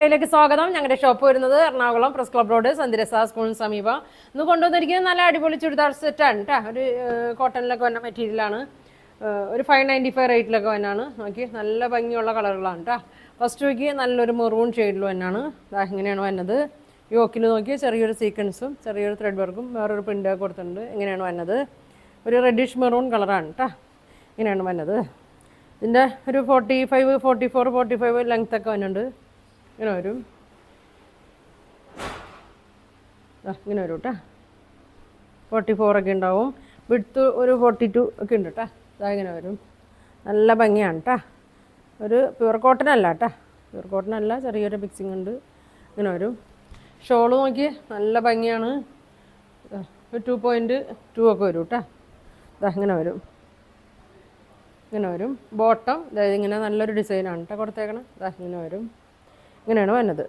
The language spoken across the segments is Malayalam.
കടയിലേക്ക് സ്വാഗതം. ഞങ്ങളുടെ ഷോപ്പ് വരുന്നത് എറണാകുളം പ്രസ് ക്ലബ് റോഡ് സന്ദിരസ സ്കൂളിന് സമീപം. ഇന്ന് കൊണ്ടുവന്നിരിക്കുന്നത് നല്ല അടിപൊളി ചുരിദാർ സെറ്റാണ് കേട്ടോ. ഒരു കോട്ടണിലൊക്കെ വന്ന മെറ്റീരിയലാണ്. ഒരു 595 റേറ്റിലൊക്കെ വന്നാണ്. നോക്കി നല്ല ഭംഗിയുള്ള കളറുകളാണ് കേട്ടോ. ഫസ്റ്റ് നോക്കി നല്ലൊരു മെറൂൺ ഷെയ്ഡിൽ വന്നാണ്. ഇങ്ങനെയാണ് വന്നത്. യോക്കിൽ നോക്കി ചെറിയൊരു സീക്വൻസും ചെറിയൊരു ത്രെഡ് വർക്കും വേറൊരു പ്രിൻ്റൊക്കെ കൊടുത്തിട്ടുണ്ട്. ഇങ്ങനെയാണ് വന്നത്. ഒരു റെഡിഷ് മെറൂൺ കളറാണ് കേട്ടോ. ഇങ്ങനെയാണ് വന്നത്. ഇതിൻ്റെ ഒരു 45, 44, 45 ലെങ്ത് ഒക്കെ വന്നിട്ടുണ്ട്. ഇങ്ങനെ വരും. ഇങ്ങനെ വരും കേട്ടോ. 44 ഒക്കെ ഉണ്ടാവും. വിഡ്ത്ത് ഒരു 42 ഒക്കെ ഉണ്ട് കേട്ടോ. ഇങ്ങനെ വരും. നല്ല ഭംഗിയാണ് കേട്ടോ. ഒരു പ്യുവർ കോട്ടൺ അല്ല കേട്ടോ. പ്യുവർ കോട്ടൺ അല്ല, ചെറിയൊരു മിക്സിങ് ഉണ്ട്. ഇങ്ങനെ വരും. ഷോള് നോക്കി നല്ല ഭംഗിയാണ്. 2.2 ഒക്കെ വരും കേട്ടോ. ഇങ്ങനെ വരും. ഇങ്ങനെ വരും. ബോട്ടം അതായത് ഇങ്ങനെ നല്ലൊരു ഡിസൈനാണ് കേട്ടോ കൊടുത്തേക്കണം. ഇങ്ങനെ വരും. ഇങ്ങനെയാണ് വന്നത്.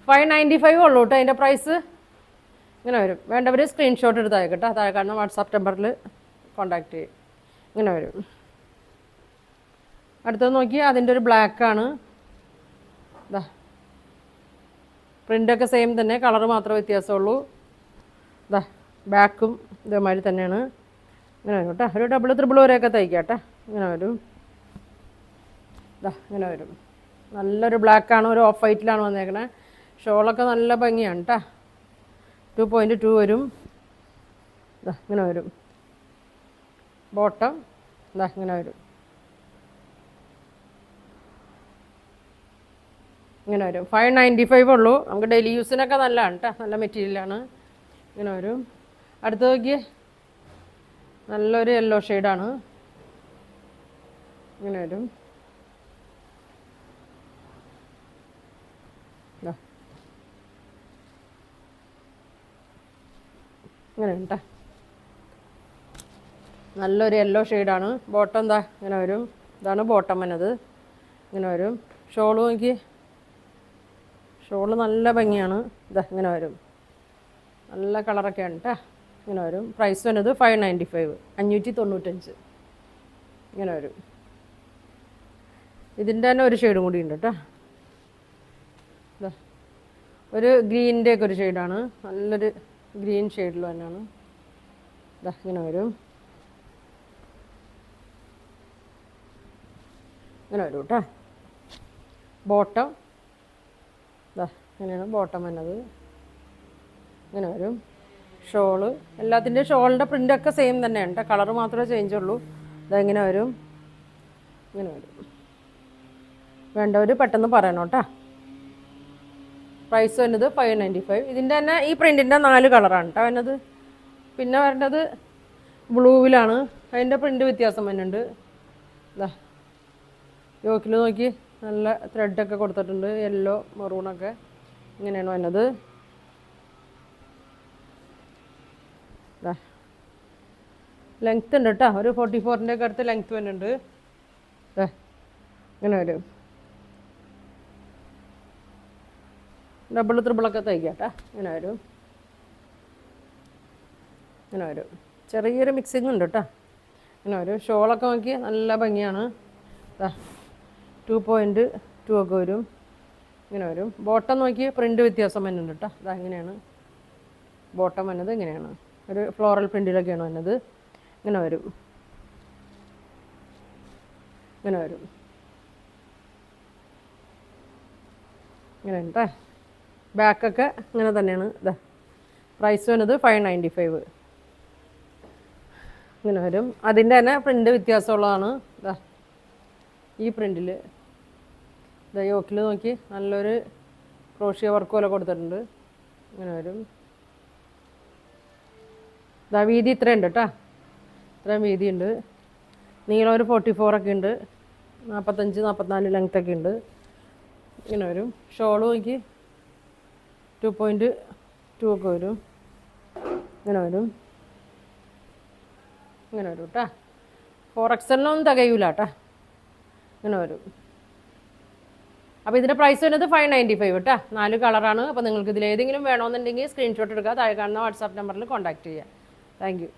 595 ഉള്ളൂ കേട്ടോ അതിൻ്റെ പ്രൈസ്. ഇങ്ങനെ വരും. വേണ്ടവർ സ്ക്രീൻഷോട്ട് എടുത്ത് അയക്കട്ടെ. താഴെ കാണുന്ന വാട്സാപ്പ് നമ്പറിൽ കോൺടാക്റ്റ് ചെയ്യും. ഇങ്ങനെ വരും. അടുത്തത് നോക്കി അതിൻ്റെ ഒരു ബ്ലാക്കാണ്. പ്രിൻ്റൊക്കെ സെയിം തന്നെ, കളറ് മാത്രമേ വ്യത്യാസമുള്ളൂ. ബാക്കും ഇതേമാതിരി തന്നെയാണ്. ഇങ്ങനെ വരും കേട്ടോ. ഒരു ഡബിൾ ത്രിബിൾ വരെയൊക്കെ തയ്ക്കാം കേട്ടോ. ഇങ്ങനെ വരും. ഇങ്ങനെ വരും. നല്ലൊരു ബ്ലാക്കാണ്. ഒരു ഓഫ് വൈറ്റിലാണ് വന്നേക്കണേ. ഷോളൊക്കെ നല്ല ഭംഗിയാണ് കേട്ടോ. 2.2 വരും. ഇങ്ങനെ വരും. ബോട്ടം ഇങ്ങനെ വരും. ഇങ്ങനെ വരും. 595 ഉള്ളൂ. നമുക്ക് ഡെയിലി യൂസിനൊക്കെ നല്ലതാണ് കേട്ടോ. നല്ല മെറ്റീരിയലാണ്. ഇങ്ങനെ വരും. അടുത്ത് നോക്കിയേ നല്ലൊരു യെല്ലോ ഷെയ്ഡാണ്. ഇങ്ങനെ വരും. ഇങ്ങനെ കേട്ടോ. നല്ലൊരു യെല്ലോ ഷെയ്ഡാണ്. ബോട്ടം ഇങ്ങനെ വരും. ഇതാണ് ബോട്ടം വന്നത്. ഇങ്ങനെ വരും. ഷോള് നോക്കി. ഷോള് നല്ല ഭംഗിയാണ്. ഇങ്ങനെ വരും. നല്ല കളറൊക്കെയാണ് കേട്ടോ. ഇങ്ങനെ വരും. പ്രൈസ് വന്നത് 595, 595. ഇങ്ങനെ വരും. ഇതിൻ്റെ തന്നെ ഒരു ഷെയ്ഡും കൂടി ഉണ്ട് കേട്ടോ. ഒരു ഗ്രീനിൻ്റെ ഒക്കെ ഒരു ഷെയ്ഡാണ്. നല്ലൊരു ഗ്രീൻ ഷെയ്ഡിൽ തന്നെയാണ്. ഇങ്ങനെ വരും. ഇങ്ങനെ വരും കേട്ടോ. ബോട്ടം ഇങ്ങനെയാണ് ബോട്ടം വന്നത്. ഇങ്ങനെ വരും. ഷോള് എല്ലാത്തിൻ്റെ ഷോളിൻ്റെ പ്രിൻ്റൊക്കെ സെയിം തന്നെയാണ് കേട്ടോ. കളറ് മാത്രമേ ചേഞ്ച് ഉള്ളൂ. ഇതെങ്ങനെ വരും. ഇങ്ങനെ വരും. വേണ്ടവർ പെട്ടെന്ന് പറയണം കേട്ടോ. പ്രൈസ് വരുന്നത് 595. ഇതിൻ്റെ തന്നെ ഈ പ്രിൻറ്റിൻ്റെ 4 കളറാണ് കേട്ടോ വരുന്നത്. പിന്നെ വരേണ്ടത് ബ്ലൂവിലാണ്. അതിൻ്റെ പ്രിൻ്റ് വ്യത്യാസം വരുന്നുണ്ട്. യോക്കിൽ നോക്കി നല്ല ത്രെഡൊക്കെ കൊടുത്തിട്ടുണ്ട്. യെല്ലോ മെറൂണൊക്കെ ഇങ്ങനെയാണ് വരുന്നത്. ലെങ്ത്ത് ഉണ്ട് കേട്ടോ. ഒരു 44ൻ്റെ ഒക്കെ അടുത്ത് ലെങ്ത്ത് വരുന്നുണ്ട്. ഇങ്ങനെ വരും. ഡബിൾ ത്രിബിളൊക്കെ തയ്ക്കാം കേട്ടോ. ഇങ്ങനെ വരും. ഇങ്ങനെ വരും. ചെറിയൊരു മിക്സിങ് ഉണ്ട് കേട്ടോ. ഇങ്ങനെ വരും. ഷോളൊക്കെ നോക്കി നല്ല ഭംഗിയാണ്. 2.2 ഒക്കെ വരും. ഇങ്ങനെ വരും. ബോട്ടം നോക്കി പ്രിൻ്റ് വ്യത്യാസം വരുന്നുണ്ട് കേട്ടോ. ഇങ്ങനെയാണ് ബോട്ടം വന്നത്. ഇങ്ങനെയാണ് ഒരു ഫ്ലോറൽ പ്രിൻറ്റിലൊക്കെയാണ് വന്നത്. ഇങ്ങനെ വരും. ഇങ്ങനെ വരും. ഇങ്ങനെ കേട്ടോ. ബാക്കൊക്കെ ഇങ്ങനെ തന്നെയാണ്. പ്രൈസ് വരുന്നത് 595. ഇങ്ങനെ വരും. അതിൻ്റെ തന്നെ പ്രിൻ്റ് വ്യത്യാസമുള്ളതാണ്. ഈ പ്രിൻറ്റിൽ യോക്കിൽ നോക്കി നല്ലൊരു ക്രോഷ്യ വർക്ക് പോലെ കൊടുത്തിട്ടുണ്ട്. ഇങ്ങനെ വരും. വീതി ഇത്രയുണ്ട് കേട്ടോ. ഇത്രയും വീതിയുണ്ട്. നീളം ഒരു 44 ഒക്കെ ഉണ്ട്. 45, 44 ലെങ്ത് ഒക്കെ ഉണ്ട്. ഇങ്ങനെ വരും. ഷോള് നോക്കി 2.2 ഒക്കെ വരും. ഇങ്ങനെ വരും. ഇങ്ങനെ വരും കേട്ടോ. 4XL തികയൂല കേട്ടോ. ഇങ്ങനെ വരും. അപ്പോൾ ഇതിൻ്റെ പ്രൈസ് വരുന്നത് 595 കേട്ടോ. 4 കളറാണ്. അപ്പോൾ നിങ്ങൾക്ക് ഇതിലേതെങ്കിലും വേണമെന്നുണ്ടെങ്കിൽ സ്ക്രീൻഷോട്ട് എടുക്കുക. താഴെ കാണുന്ന വാട്സാപ്പ് നമ്പറിൽ കോൺടാക്റ്റ് ചെയ്യുക. Thank you.